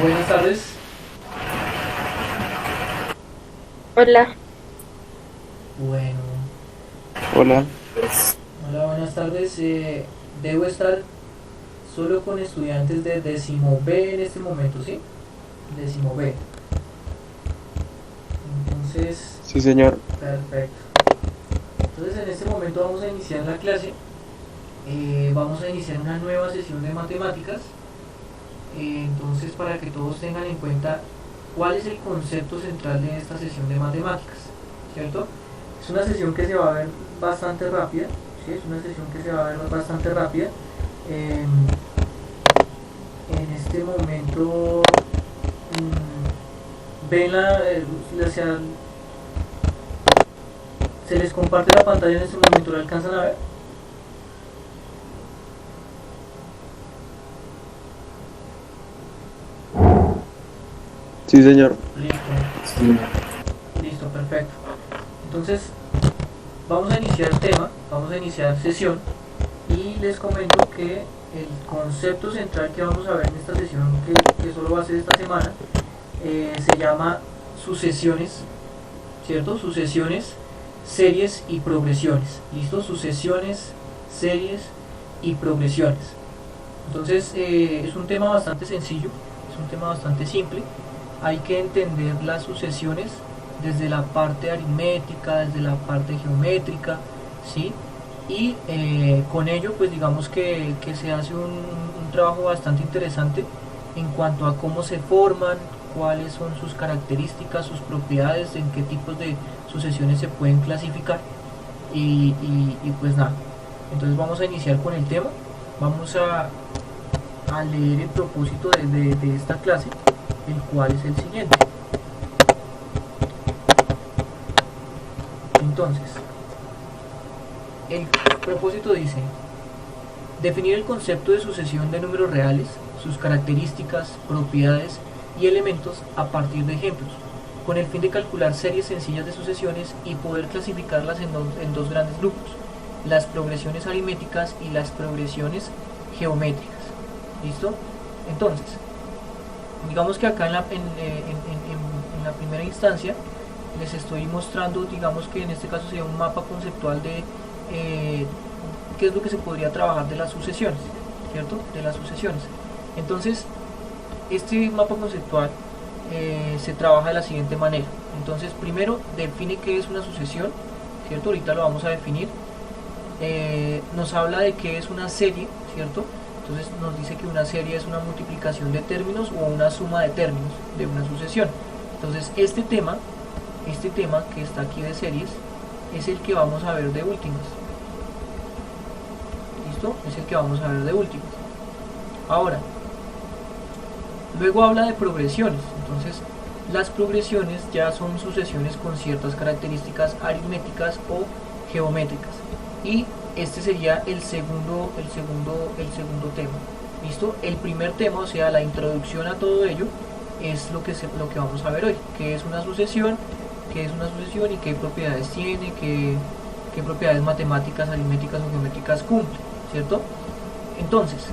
Buenas tardes. Hola. Bueno, Hola, hola, buenas tardes. Debo estar solo con estudiantes de décimo B en este momento, ¿sí? Décimo B. Entonces, sí señor. perfecto. Entonces en este momento vamos a iniciar la clase. Vamos a iniciar una nueva sesión de matemáticas. Entonces para que todos tengan en cuenta cuál es el concepto central de esta sesión de matemáticas, ¿cierto? Es una sesión que se va a ver bastante rápida, ¿sí? Es una sesión que se va a ver bastante rápida. Eh, en este momento ven o sea, se les comparte la pantalla en este momento, ¿la alcanzan a ver? Sí señor. Listo, listo, perfecto. Entonces vamos a iniciar tema, vamos a iniciar sesión y les comento que el concepto central que vamos a ver en esta sesión, que solo va a ser esta semana, se llama sucesiones, ¿cierto? Sucesiones, series y progresiones. ¿Listo? Sucesiones, series y progresiones. Entonces es un tema bastante sencillo, es un tema bastante simple. Hay que entender las sucesiones desde la parte aritmética, desde la parte geométrica, ¿sí? Y con ello pues digamos que se hace un trabajo bastante interesante en cuanto a cómo se forman, cuáles son sus características, sus propiedades, en qué tipos de sucesiones se pueden clasificar y pues nada. Entonces vamos a iniciar con el tema, vamos a leer el propósito de esta clase, el cual es el siguiente. Entonces, el propósito dice: definir el concepto de sucesión de números reales, sus características, propiedades y elementos a partir de ejemplos, con el fin de calcular series sencillas de sucesiones y poder clasificarlas en dos grandes grupos: las progresiones aritméticas y las progresiones geométricas. ¿Listo? Entonces, digamos que acá en la primera instancia les estoy mostrando, digamos que en este caso sería un mapa conceptual de eh, qué es lo que se podría trabajar de las sucesiones, ¿cierto? De las sucesiones. Entonces, este mapa conceptual se trabaja de la siguiente manera. Entonces, primero define qué es una sucesión, ¿cierto? Ahorita lo vamos a definir. Nos habla de qué es una serie, ¿cierto? Entonces nos dice que una serie es una multiplicación de términos o una suma de términos de una sucesión. Entonces este tema que está aquí de series es el que vamos a ver de últimas. ¿Listo? Es el que vamos a ver de últimas. Ahora, luego habla de progresiones. Entonces, las progresiones ya son sucesiones con ciertas características aritméticas o geométricas. Y este sería el segundo tema. ¿Listo? El primer tema, o sea, la introducción a todo ello, es lo que vamos a ver hoy. ¿Qué es una sucesión? ¿Qué es una sucesión y qué propiedades tiene? ¿Qué propiedades matemáticas, aritméticas o geométricas cumple? ¿Cierto? Entonces,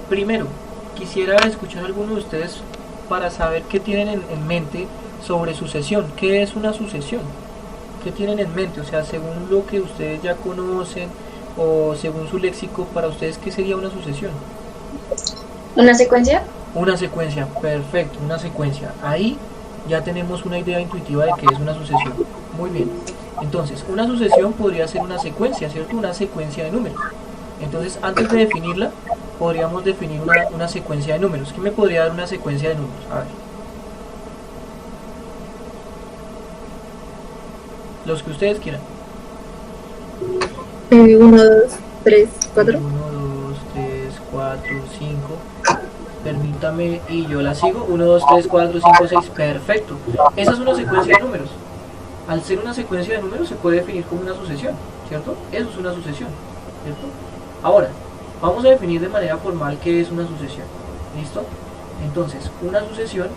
primero, quisiera escuchar a alguno de ustedes para saber qué tienen en mente sobre sucesión. ¿Qué es una sucesión? ¿Qué tienen en mente? O sea, según lo que ustedes ya conocen o según su léxico, para ustedes, ¿qué sería una sucesión? ¿Una secuencia? Una secuencia, perfecto, una secuencia. Ahí ya tenemos una idea intuitiva de qué es una sucesión. Muy bien. Entonces, una sucesión podría ser una secuencia, ¿cierto? Una secuencia de números. Entonces, antes de definirla, podríamos definir una secuencia de números. ¿Qué me podría dar una secuencia de números? A ver, los que ustedes quieran. 1, 2, 3, 4. Uno, 2, 3, 4, 5. Permítame y yo la sigo. Uno, 2, 3, 4, 5, 6. Perfecto. Esa es una secuencia de números. Al ser una secuencia de números se puede definir como una sucesión, ¿cierto? Eso es una sucesión, ¿cierto? Ahora, vamos a definir de manera formal qué es una sucesión. ¿Listo? Entonces, una sucesión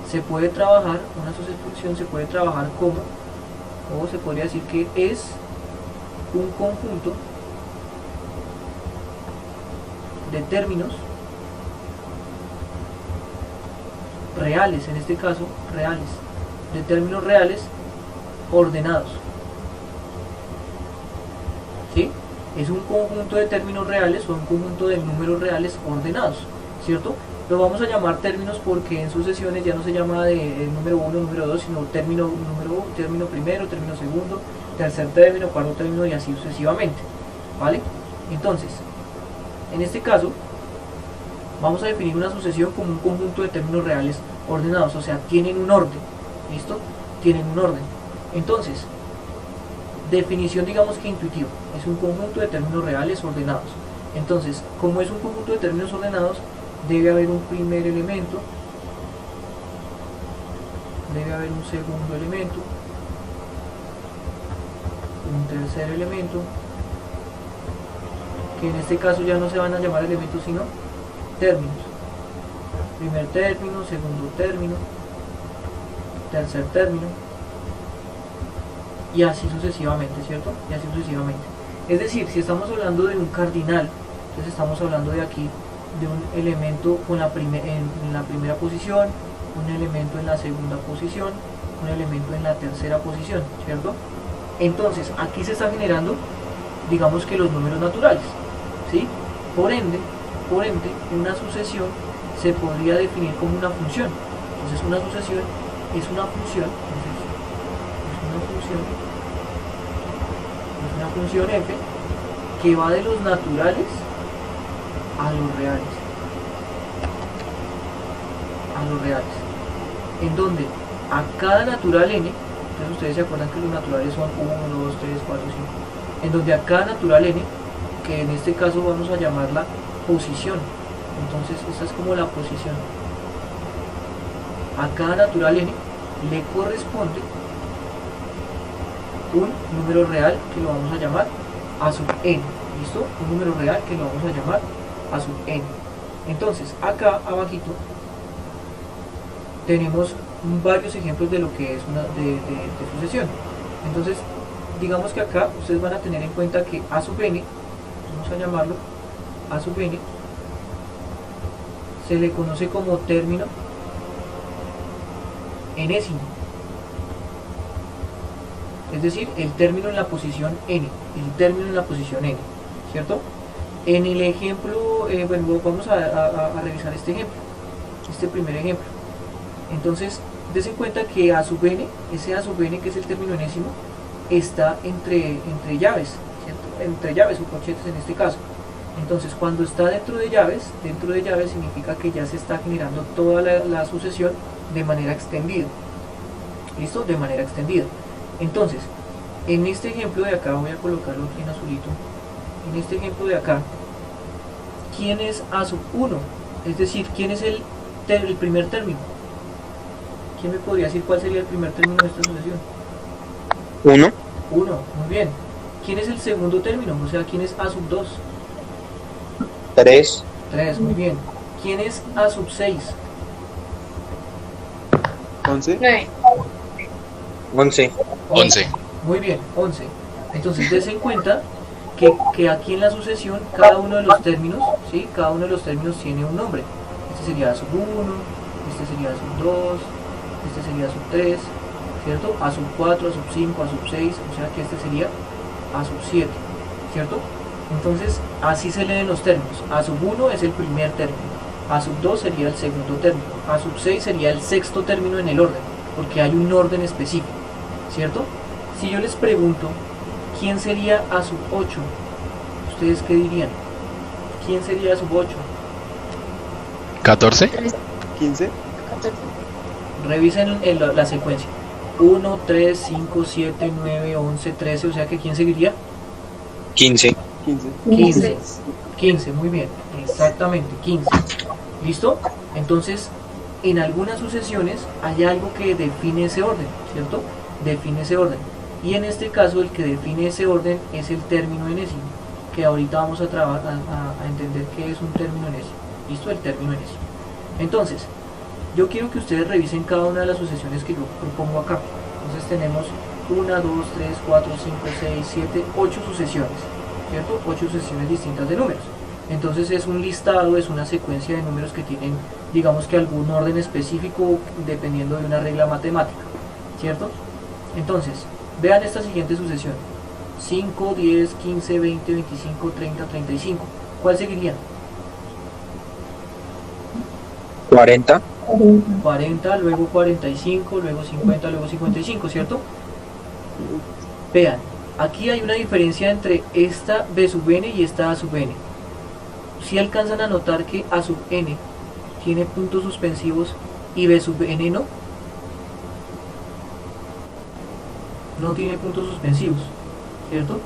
se puede trabajar, una sucesión se puede trabajar como, o se podría decir que es un conjunto de términos reales, en este caso reales, de términos reales ordenados. ¿Sí? Es un conjunto de términos reales o un conjunto de números reales ordenados, ¿cierto? Lo vamos a llamar términos porque en sucesiones ya no se llama de número 1, número 2, sino término primero, término segundo, tercer término, cuarto término y así sucesivamente, ¿vale? Entonces, en este caso, vamos a definir una sucesión como un conjunto de términos reales ordenados, o sea, tienen un orden, ¿listo? Tienen un orden. Entonces, definición digamos que intuitiva, es un conjunto de términos reales ordenados. Entonces, como es un conjunto de términos ordenados, debe haber un primer elemento, debe haber un segundo elemento, un tercer elemento, que en este caso ya no se van a llamar elementos sino términos. Primer término, segundo término, tercer término, y así sucesivamente, ¿cierto? Y así sucesivamente. Es decir, si estamos hablando de un cardinal, entonces estamos hablando de aquí de un elemento con en la primera posición, un elemento en la segunda posición, un elemento en la tercera posición, ¿cierto? Entonces, aquí se está generando, digamos que los números naturales, ¿sí? Por ende, una sucesión se podría definir como una función. Entonces, una sucesión es una función, es una función f que va de los naturales a los reales. En donde a cada natural n, entonces ustedes se acuerdan que los naturales son 1, 2, 3, 4, 5, en donde a cada natural n, que en este caso vamos a llamarla posición, entonces esta es como la posición, a cada natural n le corresponde un número real que lo vamos a llamar a sub n, ¿listo? Un número real que lo vamos a llamar a sub n. Entonces, acá abajito tenemos varios ejemplos de lo que es una de sucesión. Entonces, digamos que acá ustedes van a tener en cuenta que a sub n, vamos a llamarlo a sub n, se le conoce como término enésimo. Es decir, el término en la posición n, ¿cierto? En el ejemplo, bueno, vamos a revisar este ejemplo, este primer ejemplo. Entonces, des en cuenta que a sub n, ese a sub n que es el término enésimo, está entre llaves, ¿cierto? Entre llaves o corchetes en este caso. Entonces, cuando está dentro de llaves significa que ya se está generando toda la sucesión de manera extendida. ¿Listo? De manera extendida. Entonces, en este ejemplo de acá, voy a colocarlo aquí en azulito, en este ejemplo de acá, ¿quién es a sub 1? Es decir, ¿quién es el primer término? ¿Quién me podría decir cuál sería el primer término de esta sucesión? 1. 1, muy bien. ¿Quién es el segundo término? O sea, ¿quién es a sub 2? 3. 3, muy bien. ¿Quién es a sub 6? 11. 9. 11. 11. Muy bien, 11. Entonces, des en cuenta que aquí en la sucesión, cada uno de los términos, ¿sí? Cada uno de los términos tiene un nombre. Este sería a sub 1, este sería a sub 2, este sería a sub 3, ¿cierto? A sub 4, a sub 5, a sub 6, o sea que este sería a sub 7, ¿cierto? Entonces, así se leen los términos. A sub 1 es el primer término, a sub 2 sería el segundo término, a sub 6 sería el sexto término en el orden, porque hay un orden específico, ¿cierto? Si yo les pregunto, ¿quién sería a sub 8? ¿Ustedes qué dirían? ¿Quién sería a sub 8? 14. 15. 14. Revisen la secuencia. 1, 3, 5, 7, 9, 11, 13, o sea que ¿quién seguiría? 15. 15. 15. 15, muy bien, exactamente, 15. ¿Listo? Entonces, en algunas sucesiones hay algo que define ese orden, ¿cierto? Define ese orden. Y en este caso el que define ese orden es el término enésimo, que ahorita vamos a entender qué es un término enésimo. ¿Listo? El término enésimo. Entonces, yo quiero que ustedes revisen cada una de las sucesiones que yo propongo acá. Entonces tenemos 1, 2, 3, 4, 5, 6, 7, 8 sucesiones, ¿cierto? 8 sucesiones distintas de números. Entonces es un listado, es una secuencia de números que tienen digamos que algún orden específico dependiendo de una regla matemática, ¿cierto? Entonces, vean esta siguiente sucesión: 5, 10, 15, 20, 25, 30, 35. ¿Cuál seguiría? 40. 40, luego 45, luego 50, luego 55, ¿cierto? Vean, aquí hay una diferencia entre esta B sub n y esta A sub n. Si alcanzan a notar que A sub n tiene puntos suspensivos y B sub n no. No tiene puntos suspensivos, ¿cierto?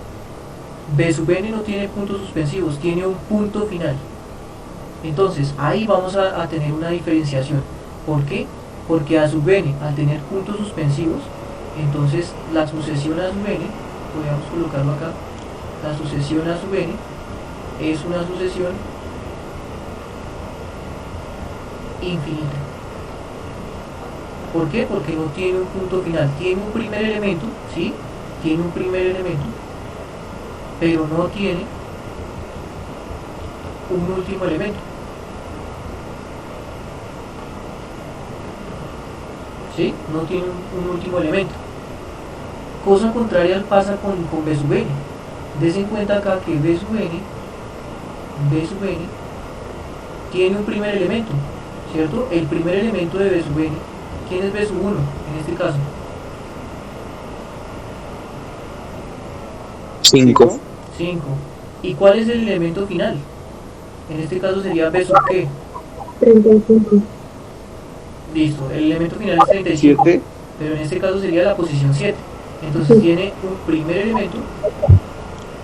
B sub n no tiene puntos suspensivos, tiene un punto final. Entonces, ahí vamos a tener una diferenciación. ¿Por qué? Porque A sub n, al tener puntos suspensivos, entonces la sucesión A sub n, podríamos colocarlo acá, la sucesión A sub n es una sucesión infinita. ¿Por qué? Porque no tiene un punto final. Tiene un primer elemento, ¿sí? Tiene un primer elemento, pero no tiene un último elemento. ¿Sí? No tiene un último elemento. Cosa contraria pasa con B sub n. Des en cuenta acá que B sub n tiene un primer elemento, ¿cierto? El primer elemento de B sub n, ¿quién es B sub 1 en este caso? 5. 5. ¿Y cuál es el elemento final? En este caso sería B sub ¿qué? 35. Listo, el elemento final es 35, 7. pero en este caso sería la posición 7. Entonces tiene un primer elemento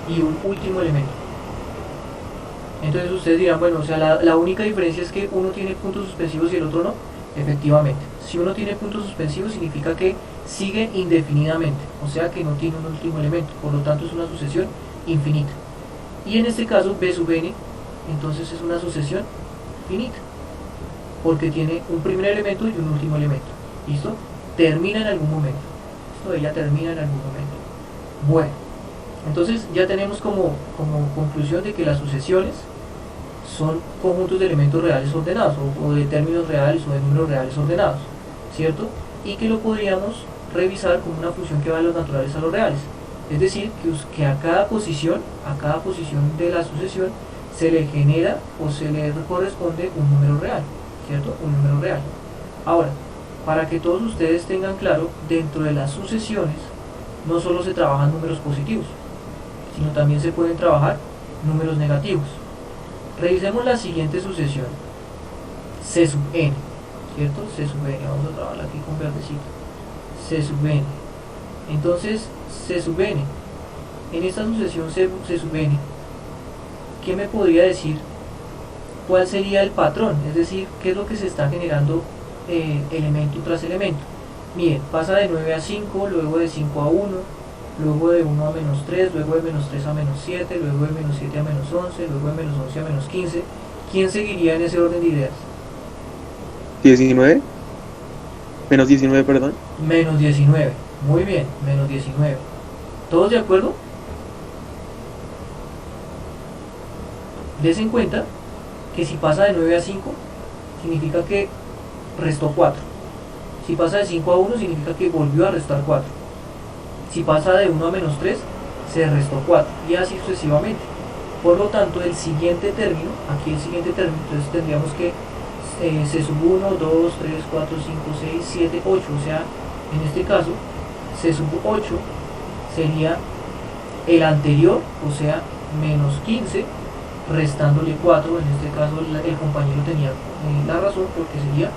y un último elemento. Entonces ustedes dirán, bueno, o sea, la única diferencia es que uno tiene puntos suspensivos y el otro no. Efectivamente, si uno tiene puntos suspensivos significa que sigue indefinidamente, o sea que no tiene un último elemento, por lo tanto es una sucesión infinita. Y en este caso B sub n, entonces es una sucesión finita, porque tiene un primer elemento y un último elemento. ¿Listo? Termina en algún momento. Esto ella termina en algún momento. Bueno, entonces ya tenemos como conclusión de que las sucesiones son conjuntos de elementos reales ordenados, o de términos reales o de números reales ordenados, ¿cierto? Y que lo podríamos revisar como una función que va de los naturales a los reales. Es decir, que a cada posición de la sucesión se le genera o se le corresponde un número real, ¿cierto? Un número real. Ahora, para que todos ustedes tengan claro, dentro de las sucesiones no solo se trabajan números positivos, sino también se pueden trabajar números negativos. Revisemos la siguiente sucesión, C sub n, ¿cierto? C sub n, vamos a trabajarla aquí con verdecito. C sub n. Entonces, C sub n, en esta sucesión C sub n, ¿qué me podría decir cuál sería el patrón? Es decir, ¿qué es lo que se está generando elemento tras elemento? Miren, pasa de 9 a 5, luego de 5 a 1, luego de 1 a menos 3, luego de menos 3 a menos 7, luego de menos 7 a menos 11, luego de menos 11 a menos 15. ¿Quién seguiría en ese orden de ideas? 19. Menos 19, perdón. Menos 19. Muy bien, menos 19. ¿Todos de acuerdo? Des en cuenta que si pasa de 9 a 5, significa que restó 4. Si pasa de 5 a 1, significa que volvió a restar 4. Si pasa de 1 a menos 3, se restó 4. Y así sucesivamente. Por lo tanto, el siguiente término, aquí el siguiente término, entonces tendríamos que C sub 1, 2, 3, 4, 5, 6, 7, 8. O sea, en este caso, C sub 8 sería el anterior, o sea, menos 15, restándole 4. En este caso, el compañero tenía la razón, porque sería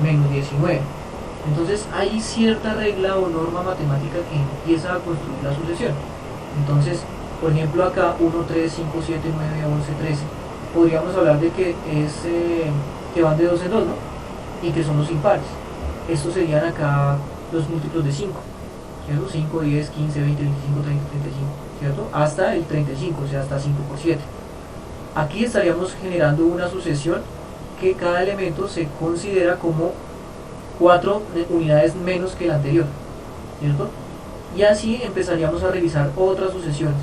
menos 19. Entonces hay cierta regla o norma matemática que empieza a construir la sucesión. Entonces, por ejemplo acá 1, 3, 5, 7, 9, 11, 13, podríamos hablar de que que van de 2 en 2, ¿no? Y que son los impares. Estos serían acá los múltiplos de 5, ¿cierto? 5, 10, 15, 20, 25, 30, 35, ¿cierto? Hasta el 35, o sea, hasta 5 por 7. Aquí estaríamos generando una sucesión que cada elemento se considera como 4 unidades menos que el anterior, ¿cierto? Y así empezaríamos a revisar otras sucesiones.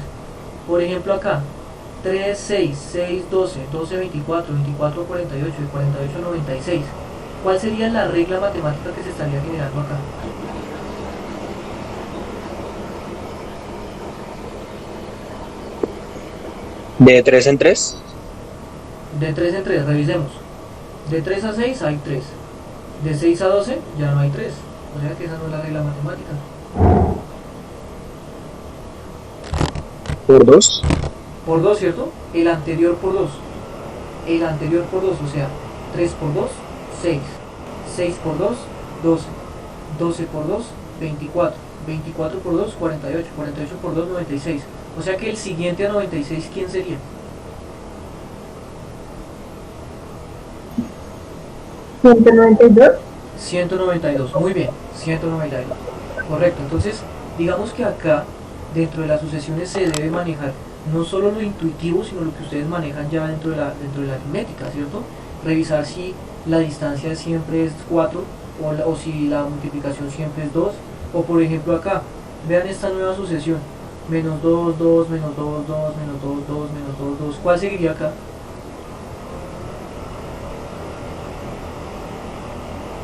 Por ejemplo acá, 3, 6, 6, 12, 12, 24, 24, 48 y 48, 96. ¿Cuál sería la regla matemática que se estaría generando acá? De 3 en 3. De 3 en 3, revisemos. De 3 a 6 hay 3. De 6 a 12 ya no hay 3. O sea que esa no es la regla matemática. Por 2. Por 2, ¿cierto? El anterior por 2. El anterior por 2, o sea, 3 por 2, 6. 6 por 2, 12. 12 por 2, 24. 24 por 2, 48. 48 por 2, 96. O sea que el siguiente a 96, ¿quién sería? 192. 192, muy bien, 192. Correcto, entonces digamos que acá dentro de las sucesiones se debe manejar no solo lo intuitivo, sino lo que ustedes manejan ya dentro de la aritmética, ¿cierto? Revisar si la distancia siempre es 4 o si la multiplicación siempre es 2, o por ejemplo acá, vean esta nueva sucesión, menos 2, 2, menos 2, 2, menos 2, 2, menos 2, 2, ¿cuál seguiría acá?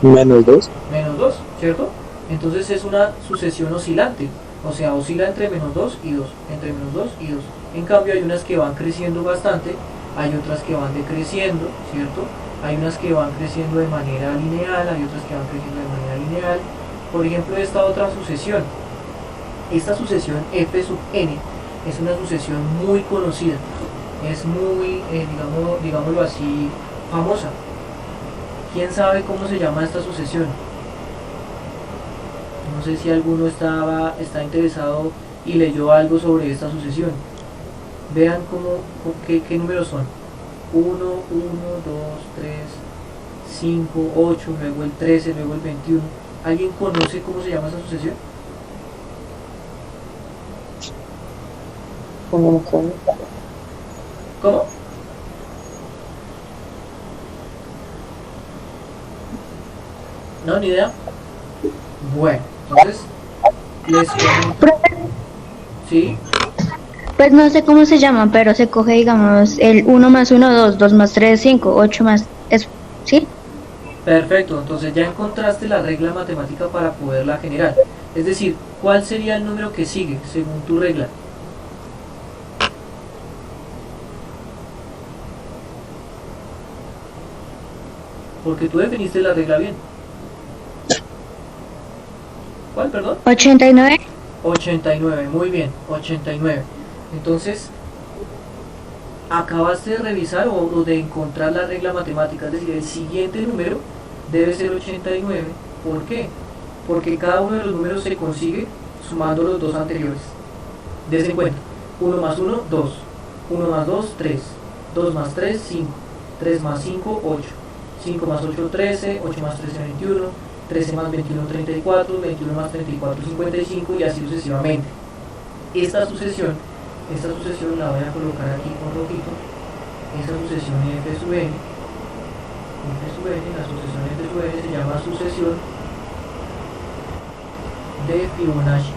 Menos 2. Menos 2, ¿cierto? Entonces es una sucesión oscilante, o sea, oscila entre menos 2 y 2, entre menos 2 y 2. En cambio hay unas que van creciendo bastante, hay otras que van decreciendo, ¿cierto? Hay unas que van creciendo de manera lineal, hay otras que van creciendo de manera lineal. Por ejemplo, esta otra sucesión, esta sucesión f sub n, es una sucesión muy conocida, es muy, digámoslo así, famosa. ¿Quién sabe cómo se llama esta sucesión? No sé si alguno está interesado y leyó algo sobre esta sucesión. Vean qué números son. 1, 1, 2, 3, 5, 8, luego el 13, luego el 21. ¿Alguien conoce cómo se llama esta sucesión? ¿Cómo? No, ni idea. Bueno, entonces les comento. ¿Sí? Pues no sé cómo se llama, pero se coge, digamos, el 1 más 1, 2, 2 más 3, 5, 8 más... Eso, ¿sí? Perfecto, entonces ya encontraste la regla matemática para poderla generar. Es decir, ¿cuál sería el número que sigue según tu regla? Porque tú definiste la regla bien. ¿Cuál, perdón? 89. 89, muy bien, 89. Entonces, acabaste de revisar o de encontrar la regla matemática, es decir, el siguiente número debe ser 89. ¿Por qué? Porque cada uno de los números se consigue sumando los dos anteriores. Des en cuenta, 1 más 1, 2, 1 más 2, 3, 2 más 3, 5, 3 más 5, 8, 5 más 8, 13, 8 más 13, 21, 13 más 21, 34, 21 más 34, 55 y así sucesivamente. Esta sucesión la voy a colocar aquí con rojito. Esta sucesión f sub n, la sucesión f sub n se llama sucesión de Fibonacci.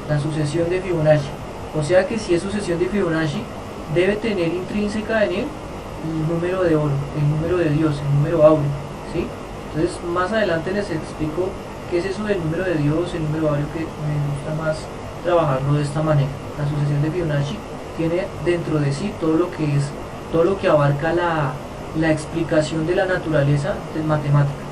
La sucesión de Fibonacci. O sea que si es sucesión de Fibonacci, debe tener intrínseca en él el número de oro, el número de Dios, el número áureo, ¿sí? Entonces más adelante les explico qué es eso del número de Dios, el número áureo, que me gusta más trabajarlo de esta manera. La sucesión de Fibonacci tiene dentro de sí todo lo que abarca la explicación de la naturaleza matemática.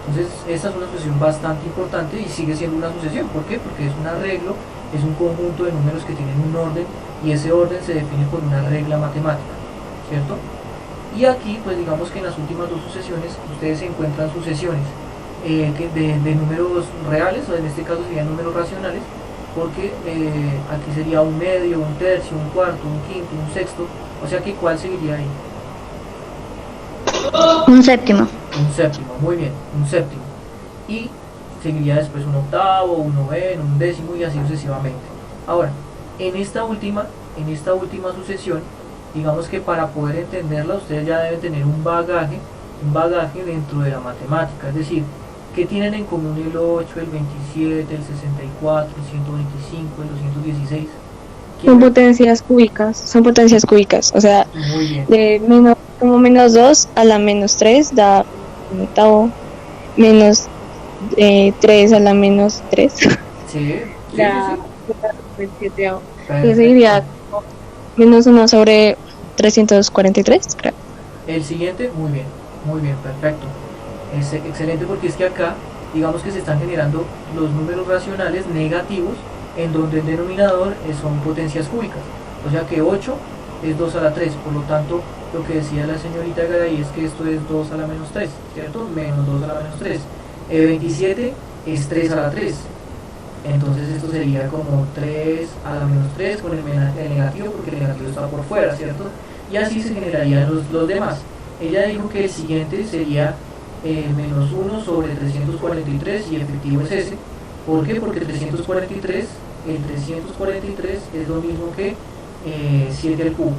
Entonces esta es una sucesión bastante importante y sigue siendo una sucesión. ¿Por qué? Porque es un arreglo, es un conjunto de números que tienen un orden y ese orden se define por una regla matemática, ¿cierto? Y aquí, pues digamos que en las últimas dos sucesiones ustedes encuentran sucesiones de números reales, o en este caso serían números racionales, porque aquí sería un medio, un tercio, un cuarto, un quinto, un sexto, o sea que ¿cuál seguiría ahí? Un séptimo. Un séptimo, muy bien, un séptimo. Y seguiría después un octavo, un noveno, un décimo y así sucesivamente. Ahora, en esta última sucesión, digamos que para poder entenderla ustedes ya deben tener un bagaje dentro de la matemática, es decir, ¿qué tienen en común el 8, el 27, el 64, el 125, el 216? Son potencias cúbicas, o sea, Muy bien. de menos, como menos 2 a la menos 3 da un octavo, menos 3 a la menos 3 Sí, sí, sí, da sí. 27. Eso Perfecto. sería como menos 1 sobre 343, creo. El siguiente, muy bien, perfecto. Es excelente porque es que acá, digamos que se están generando los números racionales negativos en donde el denominador son potencias cúbicas. O sea que 8 es 2 a la 3, por lo tanto, lo que decía la señorita Garay es que esto es 2 a la menos 3, ¿cierto? Menos 2 a la menos 3. 27 es 3 a la 3. Entonces esto sería como 3 a la menos 3 con el negativo, porque el negativo está por fuera, ¿cierto? Y así se generarían los demás. Ella dijo que el siguiente sería menos 1 sobre 343 y efectivo es ese. ¿Por qué? Porque el 343 es lo mismo que 7 al cubo,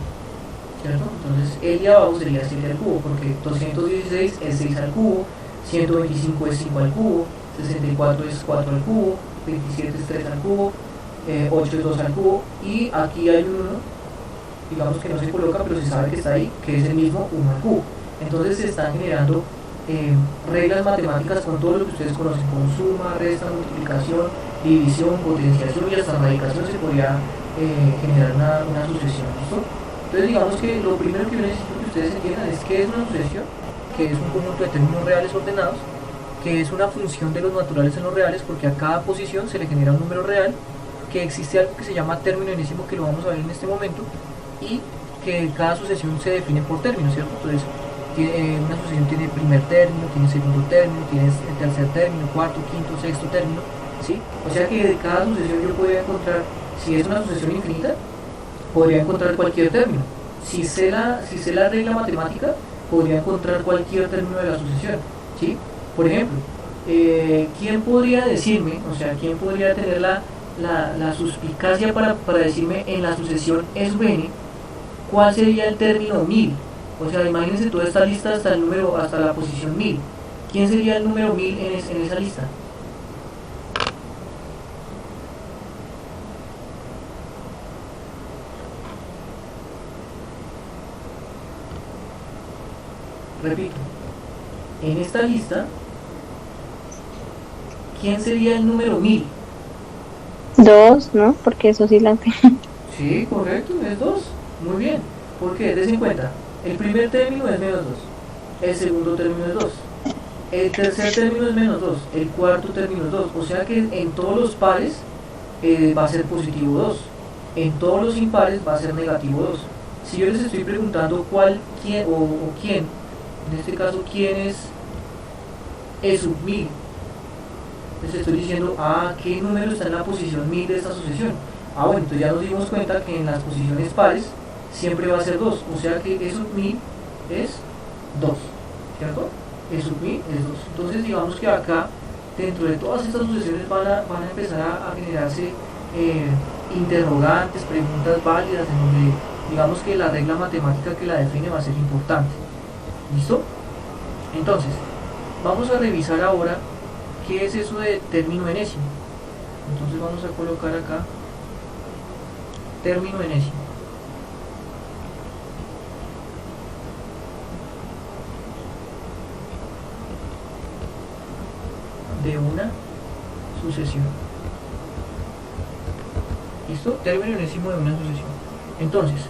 ¿cierto? Entonces el de abajo sería 7 al cubo, porque 216 es 6 al cubo, 125 es 5 al cubo, 64 es 4 al cubo, 27 es 3 al cubo, 8 es 2 al cubo, y aquí hay un 1, digamos que no se coloca, pero se sabe que está ahí, que es el mismo 1 al cubo. Entonces se están generando reglas matemáticas con todo lo que ustedes conocen, con suma, resta, multiplicación, división, potenciación y hasta radicación se podría generar una sucesión, ¿listo? Entonces digamos que lo primero que yo necesito que ustedes entiendan es qué es una sucesión, que es un conjunto de términos reales ordenados, que es una función de los naturales en los reales, porque a cada posición se le genera un número real, que existe algo que se llama término enésimo, que lo vamos a ver en este momento, y que cada sucesión se define por términos, ¿cierto? Entonces, una sucesión tiene primer término, tiene segundo término, tiene tercer término, cuarto, quinto, sexto término, ¿sí? O sea que de cada sucesión yo podría encontrar, si es una sucesión infinita, podría encontrar cualquier término. Si sé la regla matemática, podría encontrar cualquier término de la sucesión, ¿sí? Por ejemplo, ¿quién podría decirme, o sea, quién podría tener la suspicacia para decirme en la sucesión S sub n cuál sería el término 1000? O sea, imagínense toda esta lista hasta la posición 1000. ¿Quién sería el número 1000 en esa lista? Repito, en esta lista, ¿quién sería el número 1000? 2, ¿no? Porque es oscilante. Sí, correcto, es 2. Muy bien. ¿Por qué? Des en cuenta. El primer término es menos 2. El segundo término es 2. El tercer término es menos 2. El cuarto término es 2. O sea que en todos los pares va a ser positivo 2. En todos los impares va a ser negativo 2. Si yo les estoy preguntando quién, en este caso, quién es E sub 1000, les estoy diciendo, ¿qué número está en la posición 1000 de esta sucesión? Bueno, entonces ya nos dimos cuenta que en las posiciones pares siempre va a ser 2, o sea que E sub 1000 es 2, ¿cierto? E sub 1000 es 2. Entonces digamos que acá, dentro de todas estas sucesiones van a empezar a generarse interrogantes, preguntas válidas, en donde digamos que la regla matemática que la define va a ser importante. ¿Listo? Entonces, vamos a revisar ahora qué es eso de término enésimo. Entonces vamos a colocar acá término enésimo. De una sucesión. ¿Listo? Término enésimo de una sucesión. Entonces,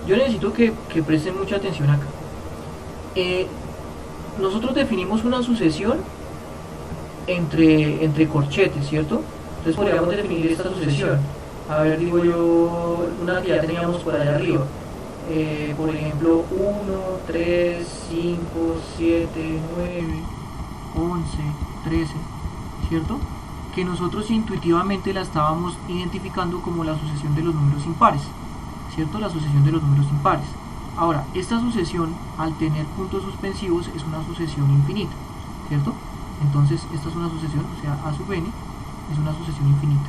yo necesito que presten mucha atención acá. Nosotros definimos una sucesión entre corchetes, ¿cierto? Entonces podríamos definir esta sucesión. A ver, digo yo, una que ya teníamos por allá arriba. Por ejemplo, 1, 3, 5, 7, 9, 11, 13, ¿cierto? Que nosotros intuitivamente la estábamos identificando como la sucesión de los números impares, ¿cierto? La sucesión de los números impares. Ahora, esta sucesión, al tener puntos suspensivos, es una sucesión infinita, ¿cierto? Entonces, esta es una sucesión, o sea, A sub n es una sucesión infinita,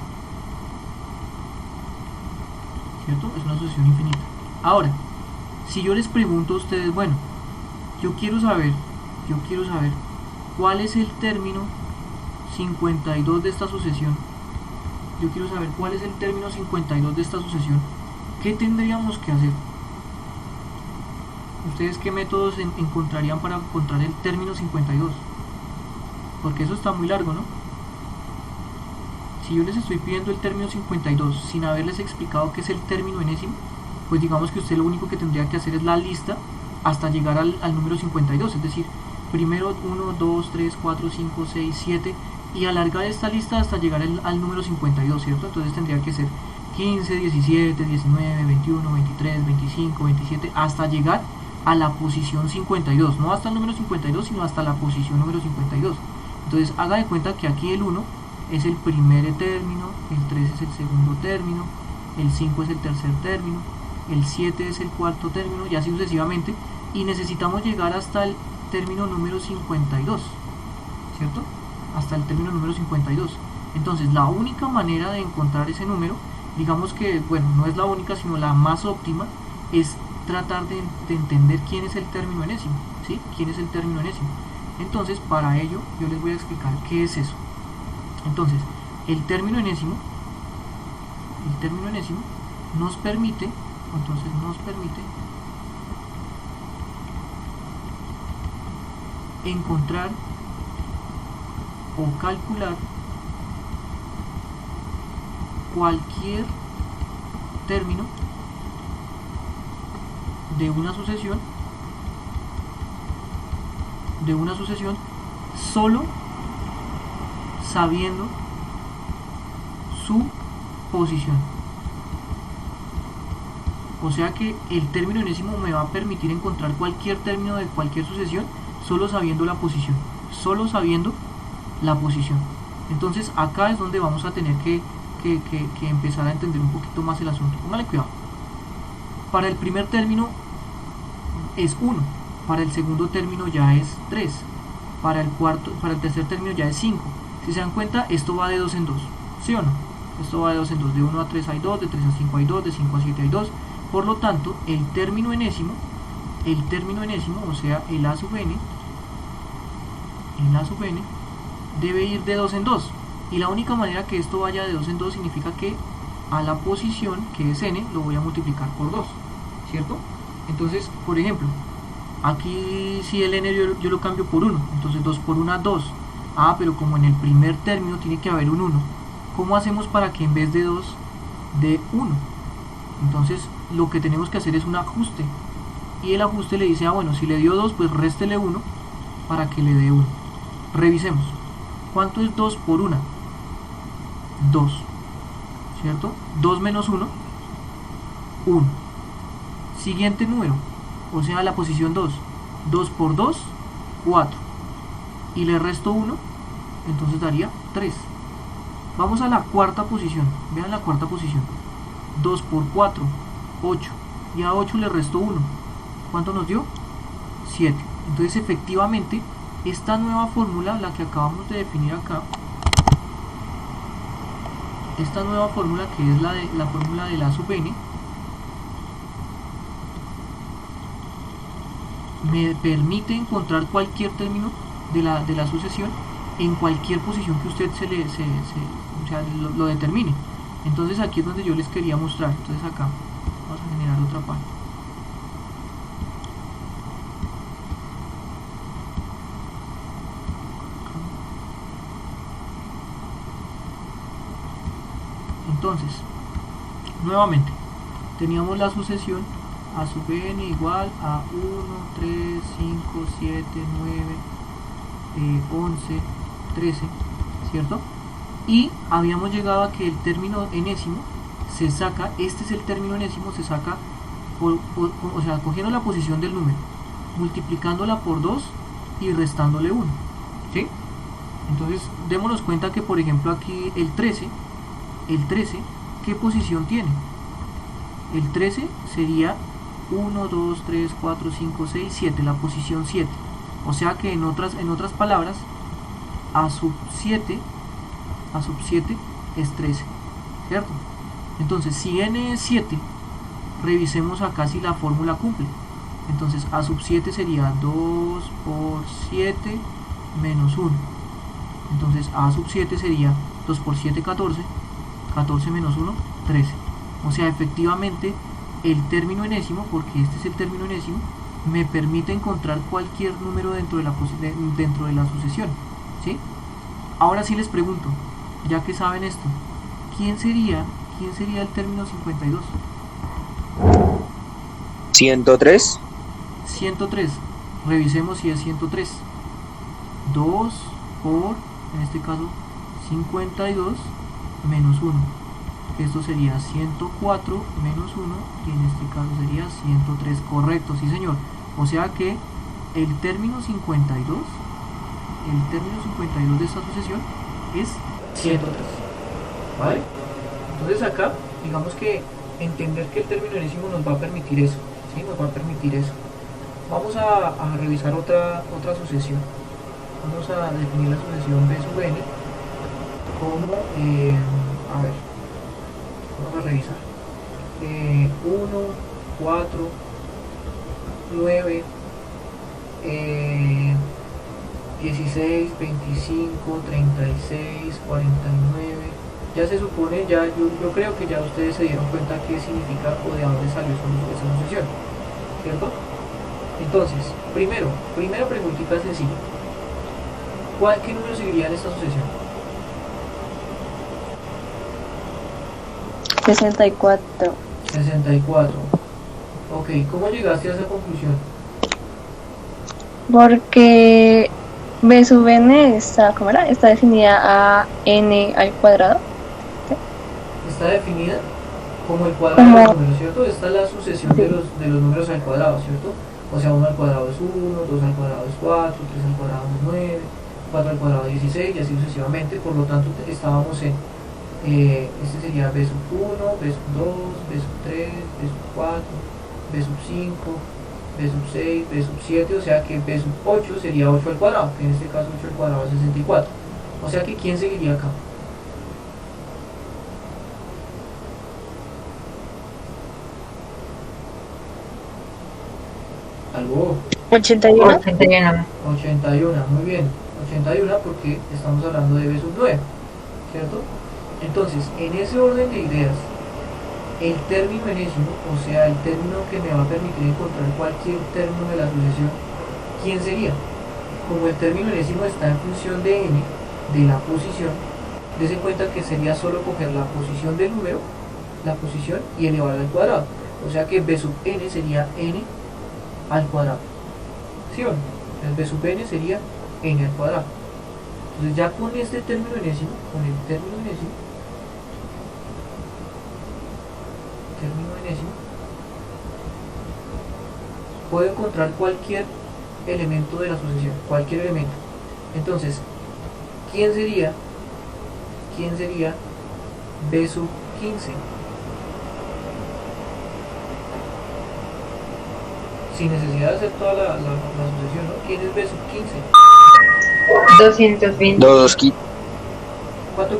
¿cierto? Es una sucesión infinita. Ahora, si yo les pregunto a ustedes, bueno, yo quiero saber cuál es el término 52 de esta sucesión. Yo quiero saber cuál es el término 52 de esta sucesión. ¿qué tendríamos que hacer? ¿Ustedes qué métodos encontrarían para encontrar el término 52? Porque eso está muy largo, ¿no? Si yo les estoy pidiendo el término 52 sin haberles explicado qué es el término enésimo, pues digamos que usted lo único que tendría que hacer es la lista hasta llegar al número 52, es decir, primero 1, 2, 3, 4, 5, 6, 7 y alargar esta lista hasta llegar al número 52, ¿cierto? Entonces tendría que ser 15, 17, 19, 21, 23, 25, 27 hasta llegar a la posición 52, no hasta el número 52, sino hasta la posición número 52. Entonces haga de cuenta que aquí el 1 es el primer término, el 3 es el segundo término, el 5 es el tercer término, el 7 es el cuarto término y así sucesivamente, y necesitamos llegar hasta el término número 52, ¿cierto? Hasta el término número 52. Entonces la única manera de encontrar ese número, digamos que, bueno, no es la única, sino la más óptima, es tratar de entender quién es el término enésimo, ¿sí? ¿Quién es el término enésimo? Entonces, para ello, yo les voy a explicar qué es eso. Entonces, el término enésimo nos permite, encontrar o calcular cualquier término de una sucesión solo sabiendo su posición. O sea que el término enésimo me va a permitir encontrar cualquier término de cualquier sucesión solo sabiendo la posición, Entonces acá es donde vamos a tener que empezar a entender un poquito más el asunto. Póngale cuidado. Para el primer término es 1, para el segundo término ya es 3, para el tercer término ya es 5. Si se dan cuenta, esto va de 2 en 2, ¿sí o no? Esto va de 2 en 2, de 1 a 3 hay 2, de 3 a 5 hay 2, de 5 a 7 hay 2. Por lo tanto, el término enésimo, o sea, el a sub n, debe ir de 2 en 2. Y la única manera que esto vaya de 2 en 2 significa que a la posición, que es n, lo voy a multiplicar por 2, ¿cierto? Entonces, por ejemplo, aquí si el n yo lo cambio por 1, entonces 2 por 1, 2. Ah, pero como en el primer término tiene que haber un 1, ¿cómo hacemos para que en vez de 2 dé 1? Entonces lo que tenemos que hacer es un ajuste, y el ajuste le dice, bueno, si le dio 2, pues réstele 1 para que le dé 1. Revisemos, ¿cuánto es 2 por 1? 2, ¿cierto? 2 menos 1, 1. Siguiente número, o sea la posición 2, 2 por 2, 4, y le resto 1, entonces daría 3. Vamos a la cuarta posición, vean la cuarta posición, 2 por 4, 8, y a 8 le resto 1, ¿cuánto nos dio? 7. Entonces efectivamente esta nueva fórmula, la que acabamos de definir acá, esta nueva fórmula, que es la fórmula de la sub n, me permite encontrar cualquier término de la sucesión en cualquier posición que usted lo determine. Entonces aquí es donde yo les quería mostrar. Entonces acá vamos a generar otra página. Entonces, nuevamente, teníamos la sucesión a sub n igual a 1, 3, 5, 7, 9, 11, 13, ¿cierto? Y habíamos llegado a que el término enésimo se saca, este es el término enésimo, se saca, o sea, cogiendo la posición del número, multiplicándola por 2 y restándole 1, ¿sí? Entonces, démonos cuenta que, por ejemplo, aquí el 13, ¿qué posición tiene? El 13 sería 1, 2, 3, 4, 5, 6, 7, la posición 7. O sea que en otras palabras, a sub 7 es 13, ¿cierto? Entonces, si n es 7, revisemos acá si la fórmula cumple. Entonces, a sub 7 sería 2 por 7 menos 1. Entonces, a sub 7 sería 2 por 7, 14. 14 menos 1, 13. O sea, efectivamente, el término enésimo, porque este es el término enésimo, me permite encontrar cualquier número dentro de la sucesión, ¿sí? Ahora sí les pregunto, ya que saben esto, ¿quién sería el término 52? 103. 103, revisemos si es 103. 2 por, en este caso, 52 menos 1. Esto sería 104 menos 1 y en este caso sería 103, correcto, sí señor. O sea que el término 52 de esta sucesión es 103, ¿vale? Entonces acá, digamos que entender que el término enésimo nos va a permitir eso, ¿sí? Nos va a permitir eso. Vamos a revisar otra sucesión. Vamos a definir la sucesión B sub n como, a ver, vamos a revisar 1, 4, 9, 16, 25, 36, 49. Ya se supone, yo creo que ya ustedes se dieron cuenta qué significa o de dónde salió esa sucesión, ¿cierto? Entonces, primera preguntita sencilla. ¿Qué número seguiría en esta sucesión? 64. 64. Ok, ¿cómo llegaste a esa conclusión? Porque B sub n está, ¿cómo era? Está definida a n al cuadrado. Está definida como el cuadrado de los números, ¿cierto? Esta es la sucesión de los números al cuadrado, ¿cierto? O sea, 1 al cuadrado es 1, 2 al cuadrado es 4, 3 al cuadrado es 9, 4 al cuadrado es 16 y así sucesivamente. Por lo tanto, estábamos en, este sería B sub 1, B sub 2, B sub 3, B sub 4, B sub 5, B sub 6, B sub 7, o sea que B sub 8 sería 8 al cuadrado, que en este caso 8 al cuadrado es 64. O sea que ¿quién seguiría acá? ¿Algo? 81. 81, muy bien. 81 porque estamos hablando de B sub 9, ¿cierto? Entonces, en ese orden de ideas, el término enésimo, o sea, el término que me va a permitir encontrar cualquier término de la sucesión, ¿quién sería? Como el término enésimo está en función de n, de la posición, dése cuenta que sería solo coger la posición del número, la posición, y elevarla al cuadrado. O sea que B sub n sería n al cuadrado, ¿sí o no? Entonces B sub n sería n al cuadrado. Entonces ya con este término enésimo, puedo encontrar cualquier elemento de la sucesión, cualquier elemento. Entonces, ¿quién sería B sub 15? Sin necesidad de hacer toda la sucesión, ¿no? ¿Quién es B sub 15? 220. 215. ¿Cuánto?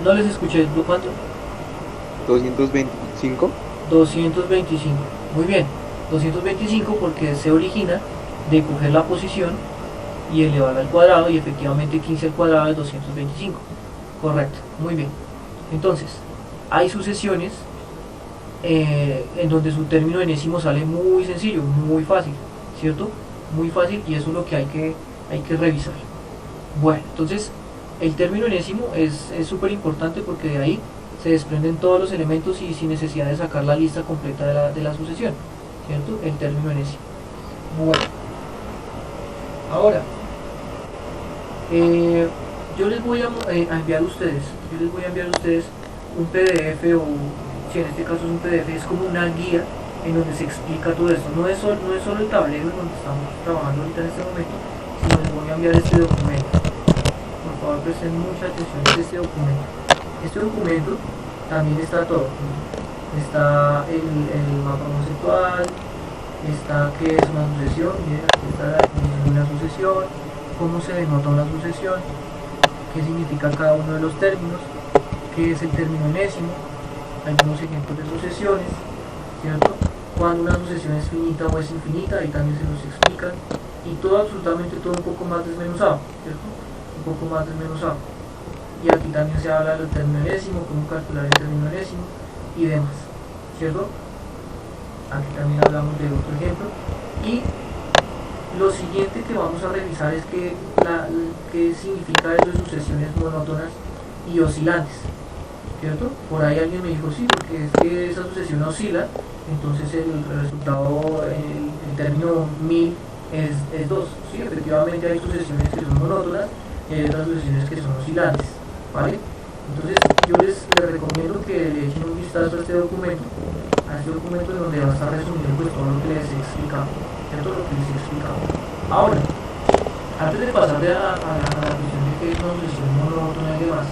No les escuché, ¿cuánto? 225. 225, muy bien, 225 porque se origina de coger la posición y elevarla al cuadrado y efectivamente 15 al cuadrado es 225, correcto, muy bien. Entonces, hay sucesiones en donde su término enésimo sale muy sencillo, muy fácil, ¿cierto? Muy fácil y eso es lo que hay que revisar. Bueno, entonces el término enésimo es súper importante porque de ahí se desprenden todos los elementos y sin necesidad de sacar la lista completa de la sucesión, ¿cierto? El término enésimo. Bueno, ahora yo les voy a enviar a ustedes un PDF o si en este caso es un PDF, es como una guía en donde se explica todo esto. No es solo el tablero en donde estamos trabajando ahorita en este momento, sino les voy a enviar este documento. Por favor presten mucha atención a este documento. Este documento también está todo. Está el mapa conceptual, está qué es una sucesión, miren, aquí está la definición de una sucesión, cómo se denota una sucesión, qué significa cada uno de los términos, qué es el término enésimo, algunos ejemplos de sucesiones, ¿cierto? Cuando una sucesión es finita o es infinita, ahí también se nos explican, y todo, absolutamente todo un poco más desmenuzado, ¿cierto? Un poco más desmenuzado. y aquí también se habla del término enésimo, cómo calcular el término enésimo y demás, ¿cierto? Aquí también hablamos de otro ejemplo. Y lo siguiente que vamos a revisar es qué significa eso de sucesiones monótonas y oscilantes, ¿cierto? Por ahí alguien me dijo, sí, porque es que esa sucesión oscila, entonces el resultado, el término 1000 es 2. Sí, efectivamente hay sucesiones que son monótonas y hay otras sucesiones que son oscilantes, ¿vale? Entonces yo les recomiendo que le echen un vistazo a este documento en donde va a estar resumido pues todo lo que les he explicado, ¿cierto? Lo que les he explicado. Ahora, antes de pasar a la cuestión de qué es una sucesión monótona y demás,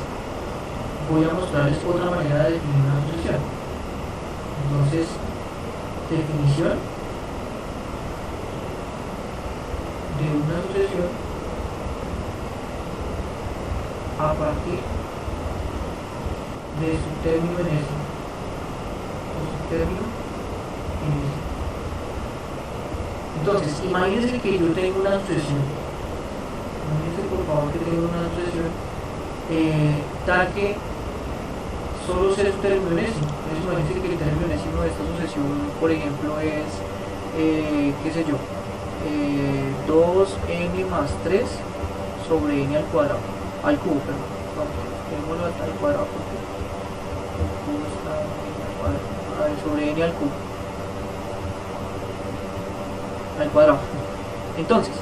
voy a mostrarles otra manera de definir una sucesión. Entonces, definición de una sucesión a partir de su término enésimo. Entonces, imagínense que yo tengo una sucesión. Imagínense por favor que tengo una sucesión tal que solo sé su término enésimo. Entonces, imagínense que el término enésimo de esta sucesión, por ejemplo, es, qué sé yo, 2n más 3 sobre n al cuadrado, al cubo, perdón. Tengo al cuadrado porque el cubo está al cuadrado. Sobre n al cubo al cuadrado. Entonces,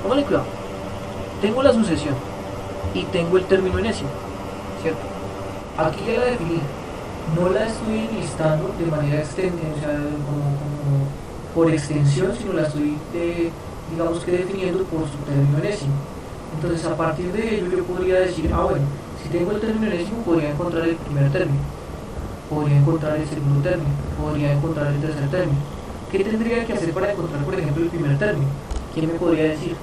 póngale cuidado, tengo la sucesión y tengo el término enésimo, ¿cierto? Aquí ya la definí, no la estoy enlistando de manera extendida, o sea, como por extensión, sino la estoy digamos que definiendo por su término enésimo. Entonces, a partir de ello yo podría decir, bueno, si tengo el término enésimo podría encontrar el primer término, podría encontrar el segundo término, podría encontrar el tercer término. ¿Qué tendría que hacer para encontrar, por ejemplo, el primer término? ¿Quién me podría decir?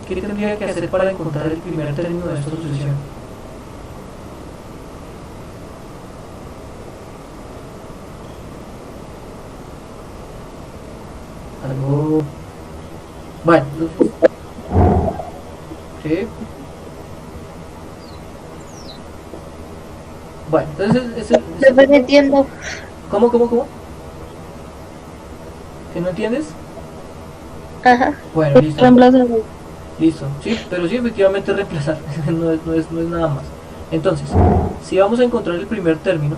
¿Qué tendría que hacer para encontrar el primer término de esta sucesión? Algo... Bueno, ¿sí? Bueno, entonces... No entiendo. ¿Cómo? ¿Que no entiendes? Ajá. Bueno, listo. Reemplazar. Listo, sí, pero sí, efectivamente reemplazar, no es nada más. Entonces, si vamos a encontrar el primer término,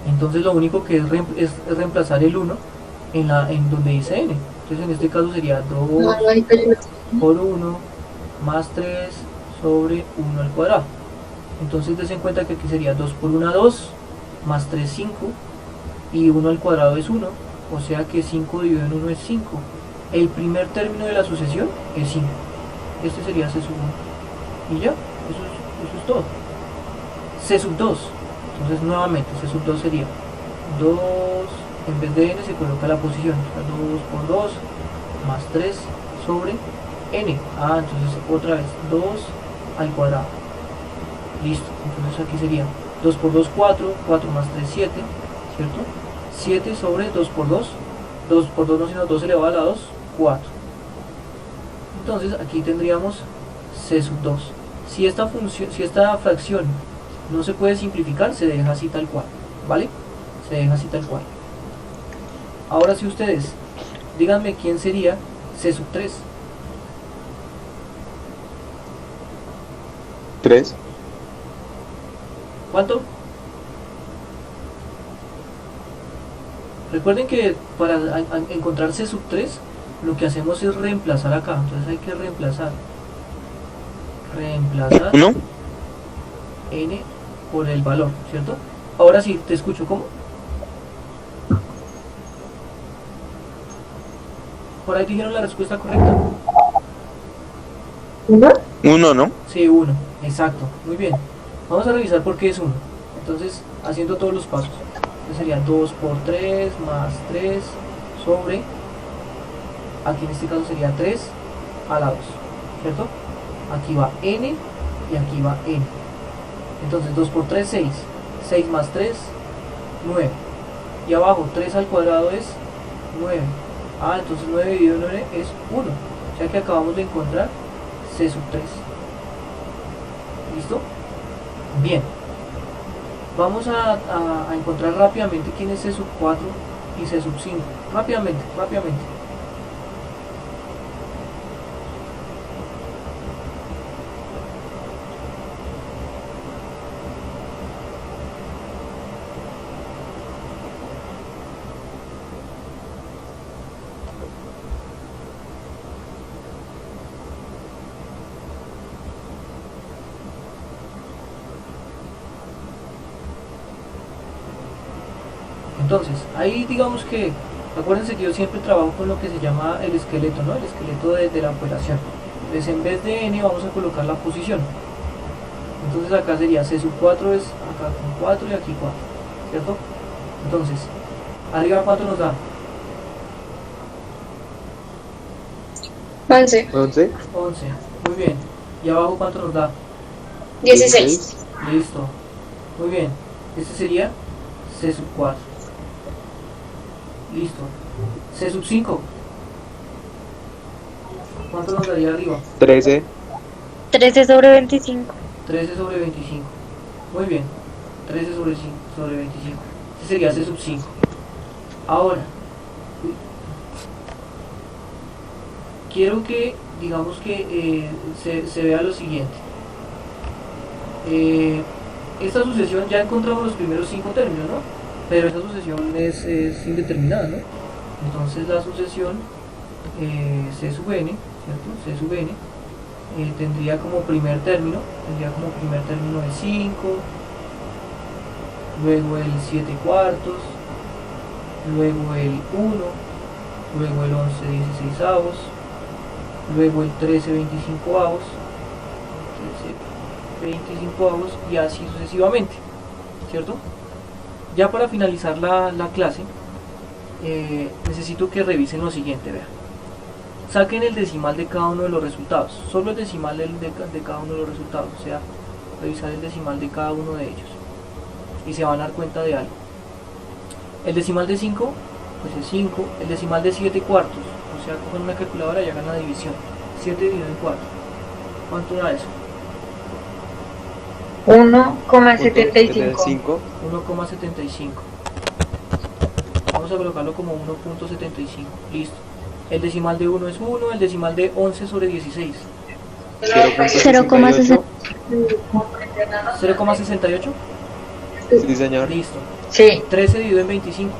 entonces lo único que es reemplazar el 1 en donde dice n. Entonces en este caso sería 2 por 1 más 3 sobre 1 al cuadrado. Entonces des en cuenta que aquí sería 2 por 1 2, más 3 5, y 1 al cuadrado es 1, o sea que 5 dividido en 1 es 5. El primer término de la sucesión es 5. Este sería C sub 1. Y ya, eso es todo. C sub 2. Entonces nuevamente C sub 2 sería 2, en vez de n se coloca la posición, o sea, 2 por 2 más 3 sobre n. Entonces otra vez 2 al cuadrado. Listo, entonces aquí sería 2 por 2 4, 4 más 3 7, ¿cierto? 7 sobre 2 por 2, 2 por 2 no sino 2 elevado a la 2, 4. Entonces aquí tendríamos C sub 2. Si esta fracción no se puede simplificar, se deja así tal cual, ¿vale? Se deja así tal cual. Ahora si ustedes, díganme quién sería C sub 3. 3. ¿Cuánto? Recuerden que para encontrar C sub 3 lo que hacemos es reemplazar acá. Entonces hay que reemplazar 1. n por el valor, ¿cierto? Ahora sí, te escucho. ¿Cómo? Por ahí dijeron la respuesta correcta. 1, ¿no? Sí, 1, exacto, muy bien. Vamos a revisar por qué es 1. Entonces, haciendo todos los pasos. Entonces sería 2 por 3 más 3 sobre, aquí en este caso sería 3 a la 2, ¿cierto? Aquí va n y aquí va n. Entonces 2 por 3, 6. 6 más 3, 9. Y abajo 3 al cuadrado es 9. Ah, entonces 9 dividido 9 es 1. O sea que acabamos de encontrar C sub 3. ¿Listo? Bien. Vamos a encontrar rápidamente quién es C sub 4 y C sub 5. Rápidamente. Entonces, ahí digamos que, acuérdense que yo siempre trabajo con lo que se llama el esqueleto, ¿no? El esqueleto de la operación. Entonces, en vez de n vamos a colocar la posición. Entonces acá sería C sub 4 es acá con 4 y aquí 4, ¿cierto? Entonces, arriba ¿cuánto nos da? 11, 11. 11, muy bien. ¿Y abajo cuánto nos da? 16. Listo, muy bien. Este sería C sub 4. Listo. C sub 5. ¿Cuánto nos daría arriba? 13. 13 sobre 25. 13 sobre 25. Muy bien. 13 sobre 25. Este sería C sub 5. Ahora, quiero que, digamos que se vea lo siguiente. Esta sucesión, ya encontramos los primeros 5 términos, ¿no? Pero esta sucesión es indeterminada, ¿no? Entonces la sucesión C sub n, ¿cierto? C sub n tendría como primer término el 5, luego el 7 cuartos, luego el 1, luego el 11 16avos, luego el 13 25avos, 13 25avos y así sucesivamente, ¿cierto? Ya para finalizar la clase, necesito que revisen lo siguiente, vean. Saquen el decimal de cada uno de los resultados, solo el decimal de cada uno de los resultados, o sea, revisar el decimal de cada uno de ellos. Y se van a dar cuenta de algo. El decimal de 5, pues es 5. El decimal de 7 cuartos, o sea, cogen una calculadora y hagan la división. 7 dividido en 4. ¿Cuánto da eso? 1,75. 1,75. Vamos a colocarlo como 1.75. Listo. El decimal de 1 es 1, el decimal de 11 sobre 16. 0,68. 0,68. Sí, señor. Listo. Sí. 13 dividido en 25.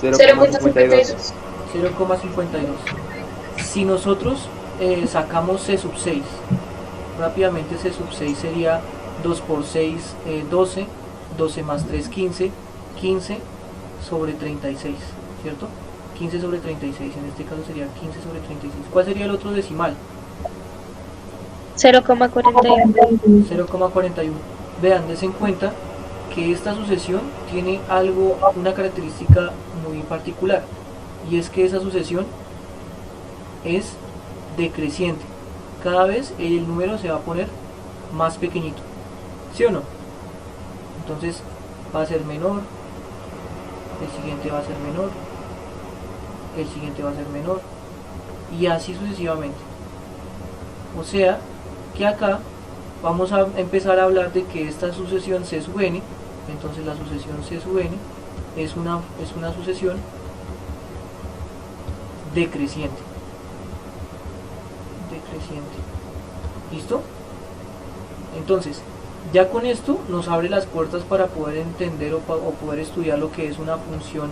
0,52. 0,52. Si nosotros sacamos C sub 6, rápidamente C sub 6 sería 2 por 6, 12, 12 más 3, 15, 15 sobre 36, ¿cierto? 15 sobre 36, en este caso sería 15 sobre 36. ¿Cuál sería el otro decimal? 0,41. 0,41. Vean, des en cuenta que esta sucesión tiene algo, una característica muy particular, y es que esa sucesión es decreciente. Cada vez el número se va a poner más pequeñito, ¿sí o no? Entonces va a ser menor, el siguiente va a ser menor, el siguiente va a ser menor, y así sucesivamente. O sea que acá vamos a empezar a hablar de que esta sucesión C sub n, entonces la sucesión C sub n es una sucesión decreciente. ¿Listo? Entonces, ya con esto nos abre las puertas para poder entender o poder estudiar lo que es una función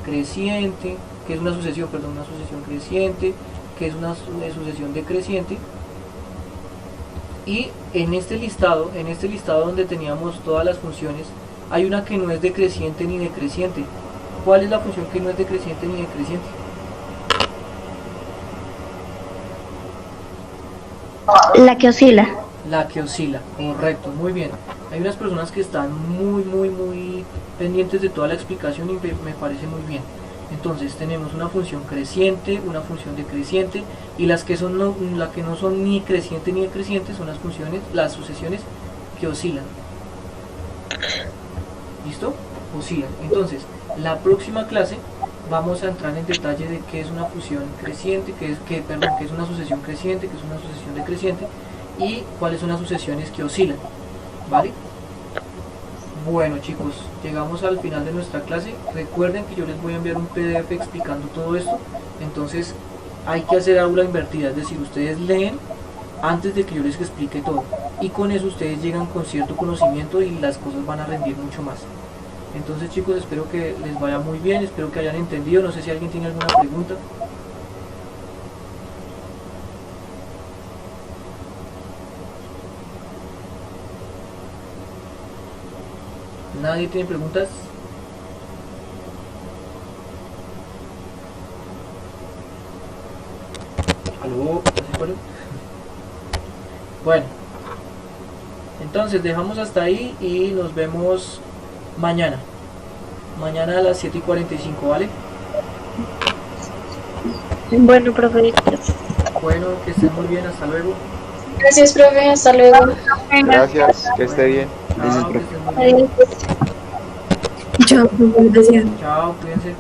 creciente, que es una sucesión creciente, que es una sucesión decreciente. Y en este listado donde teníamos todas las funciones, hay una que no es decreciente ni decreciente. ¿Cuál es la función que no es decreciente ni decreciente? La que oscila. La que oscila, correcto, muy bien. Hay unas personas que están muy pendientes de toda la explicación y me parece muy bien. Entonces tenemos una función creciente, una función decreciente, y las que no son ni creciente ni decreciente son las sucesiones que oscilan. ¿Listo? Oscilan. Entonces, la próxima clase vamos a entrar en detalle de qué es una fusión creciente, qué es una sucesión creciente, qué es una sucesión decreciente y cuáles son las sucesiones que oscilan, ¿vale? Bueno chicos, llegamos al final de nuestra clase. Recuerden que yo les voy a enviar un PDF explicando todo esto. Entonces hay que hacer aula invertida, es decir, ustedes leen antes de que yo les explique todo. Y con eso ustedes llegan con cierto conocimiento y las cosas van a rendir mucho más. Entonces chicos, espero que les vaya muy bien, espero que hayan entendido. No sé si alguien tiene alguna pregunta. ¿Nadie tiene preguntas? ¿Aló? ¿Se fueron? Bueno, entonces dejamos hasta ahí y nos vemos mañana. Mañana a las 7:45, ¿vale? Bueno, profe. Bueno, que estén muy bien, hasta luego. Gracias, profe. Hasta luego. Gracias, que esté bien. Chao, que estén muy bien. Adiós. Chao, profe. Gracias. Chao, cuídense.